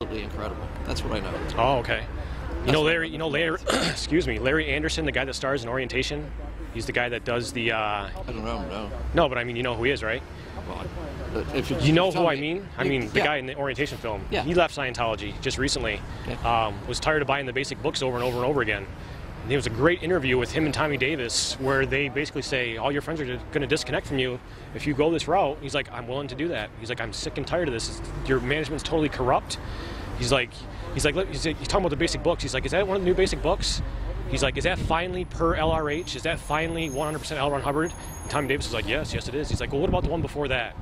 absolutely incredible. That's what I know. Oh, okay. Larry, excuse me, Larry Anderson, the guy that stars in Orientation. He's the guy that does the. I don't know. No. No, but I mean, you know who he is, right? Well, you know who I mean? I mean, the yeah. guy in the Orientation film. Yeah. He left Scientology just recently. Okay. Was tired of buying the basic books over and over and over again. And there was a great interview with him and Tommy Davis where they basically say, all your friends are going to disconnect from you if you go this route. He's like, I'm willing to do that. He's like, I'm sick and tired of this. Your management's totally corrupt. He's talking about the basic books. He's like, is that one of the new basic books? He's like, is that finally per LRH? Is that finally 100% L. Ron Hubbard? And Tommy Davis was like, yes, it is. He's like, well, what about the one before that?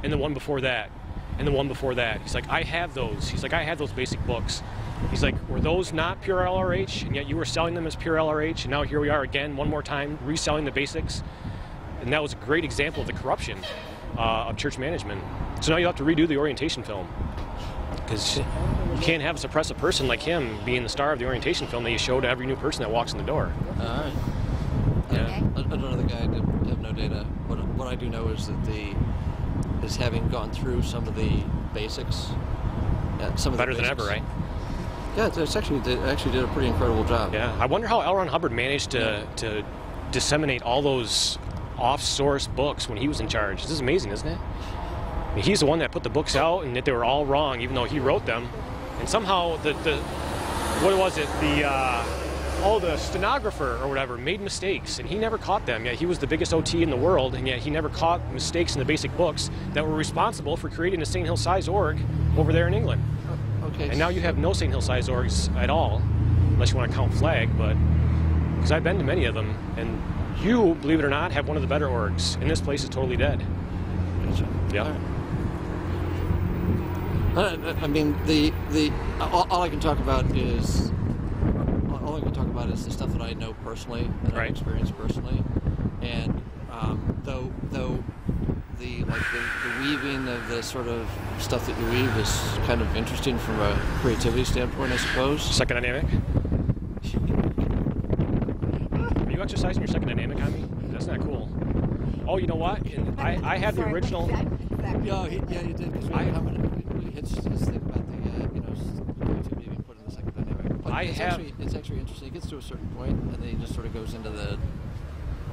And the one before that? And the one before that? He's like, I have those. He's like, I have those basic books. He's like, were those not pure LRH? And yet you were selling them as pure LRH, and now here we are again, one more time, reselling the basics. And that was a great example of the corruption of church management. So now you have to redo the Orientation film. Because you can't have a suppressive person like him being the star of the Orientation film that you show to every new person that walks in the door. All right. Yeah. Another guy, I have no data. What I do know is that having gone through some of the basics, some of better the basics, than ever, right? Yeah, they actually did a pretty incredible job. Yeah, I wonder how L. Ron Hubbard managed to disseminate all those off-source books when he was in charge. This is amazing, isn't it? I mean, he's the one that put the books out, and that they were all wrong, even though he wrote them. And somehow the stenographer or whatever made mistakes, and he never caught them. Yet he was the biggest OT in the world, and yet he never caught mistakes in the basic books that were responsible for creating a St. Hill size org over there in England. Okay. And now you have no St. Hill size orgs at all, unless you want to count Flag, but because I've been to many of them, and you, believe it or not, have one of the better orgs, and this place is totally dead. Gotcha. Yeah. I mean, all I can talk about is the stuff that I know personally and I've experienced personally, and though the weaving of the sort of stuff that you weave is kind of interesting from a creativity standpoint, I suppose. Second dynamic. Are you exercising your second dynamic on me? That's not cool. Oh, you know what? I have the original. Yeah, you did. Because we hit this thing about the creativity being put in the second dynamic. But it's actually interesting. It gets to a certain point, and then it just sort of goes into the.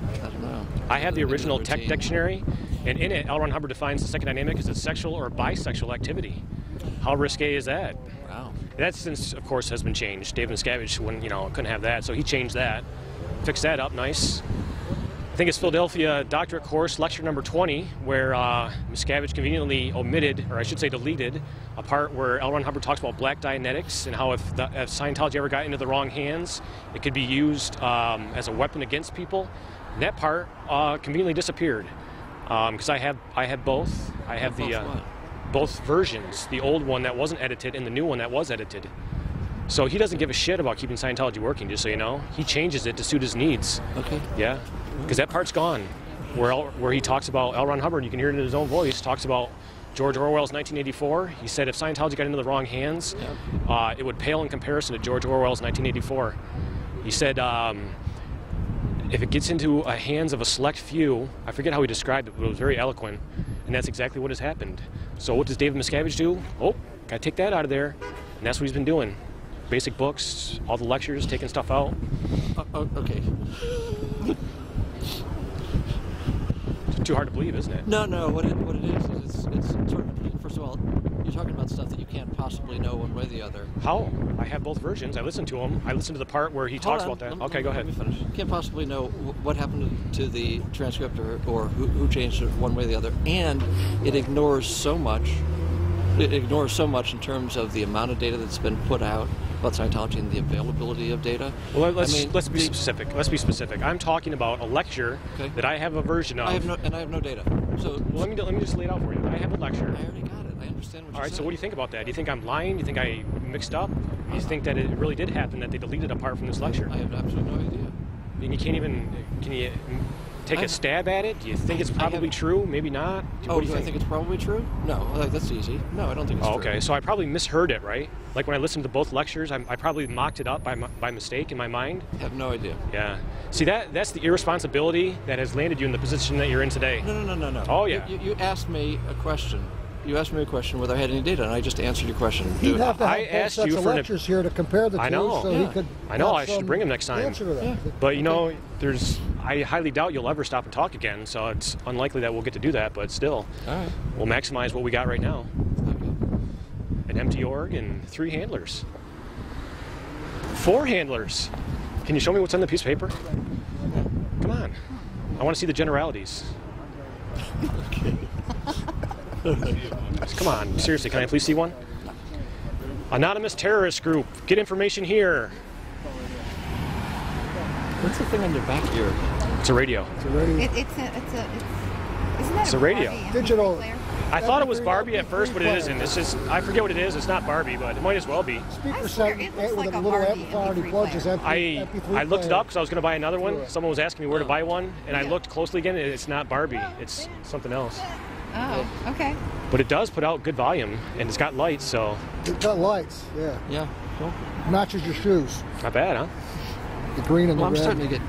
I don't know. I have the original tech dictionary, and in it, L. Ron Hubbard defines the second dynamic as a sexual or bisexual activity. How risque is that? Wow. That, since, of course, has been changed. David Miscavige, couldn't have that, so he changed that. Fixed that up nice. I think it's Philadelphia Doctorate Course, lecture number 20, where Miscavige conveniently omitted, or I should say deleted, a part where L. Ron Hubbard talks about black Dianetics and how if Scientology ever got into the wrong hands, it could be used as a weapon against people. And that part conveniently disappeared because I have both. I have both versions, the old one that wasn't edited and the new one that was edited. So he doesn't give a shit about keeping Scientology working, just so you know. He changes it to suit his needs. Okay. Yeah, because that part's gone. Where he talks about L. Ron Hubbard, you can hear it in his own voice, talks about George Orwell's 1984. He said if Scientology got into the wrong hands, it would pale in comparison to George Orwell's 1984. He said if it gets into the hands of a select few, I forget how he described it, but it was very eloquent, and that's exactly what has happened. So what does David Miscavige do? Oh, gotta take that out of there, and that's what he's been doing. Basic books, all the lectures, taking stuff out. Okay. It's too hard to believe, isn't it? No. What it is it's sort of, first of all, you're talking about stuff that you can't possibly know one way or the other. How? I have both versions. I listened to them. I listened to the part where he talks about that. Okay, go ahead. Let me finish. You can't possibly know what happened to the transcript or who changed it one way or the other, and it ignores so much. It ignores so much in terms of the amount of data that's been put out about Scientology and the availability of data. Well, let's be specific. Let's be specific. I'm talking about a lecture that I have a version of. I have no data. So let me just lay it out for you. I have a lecture. I already got it. I understand what you're saying. All right. So what do you think about that? Do you think I'm lying? Do you think I mixed up? Do you think that it really did happen, that they deleted a part from this lecture? I have absolutely no idea. And you can't even. Can you take a stab at it? Do you think it's probably true? Maybe not? Do I think it's probably true? No, that's easy. No, I don't think it's true. Okay, so I probably misheard it, right? Like when I listened to both lectures, I probably mocked it up by mistake in my mind. I have no idea. Yeah. See, that's the irresponsibility that has landed you in the position that you're in today. No. Oh, yeah. You asked me a question, you asked me a question whether I had any data, and I just answered your question. He'd have to have I both asked sets you of for an- lectures here to compare the two, I know. so Yeah. he could. I know. have I should some bring him next time. answer to that. Yeah. But you know, I highly doubt you'll ever stop and talk again. So it's unlikely that we'll get to do that. But still, All right. we'll maximize what we got right now. Okay. An empty org and 3 handlers. 4 handlers. Can you show me what's on the piece of paper? Come on. I want to see the generalities. Come on, seriously, can I please see one? Anonymous terrorist group. Get information here. What's the thing on your back here? It's a radio. It's already Isn't that It's a radio. Barbie Digital. player? I thought it was Barbie at first, but it isn't. It's just, I forget what it is. It's not Barbie, but it might as well be. speaker I set swear, it looks with like a a little Barbie amplifier and he MP3 plugs his player. MP3 I looked it player. up because I was going to buy another one. Someone was asking me where to buy one, and I Yeah. looked closely again, and it's not Barbie. It's something else. Oh, okay. But it does put out good volume, and it's got lights, so It's got lights, yeah. Yeah. Cool. Matches your shoes. not bad, huh? The green and Well, the I'm red. starting to get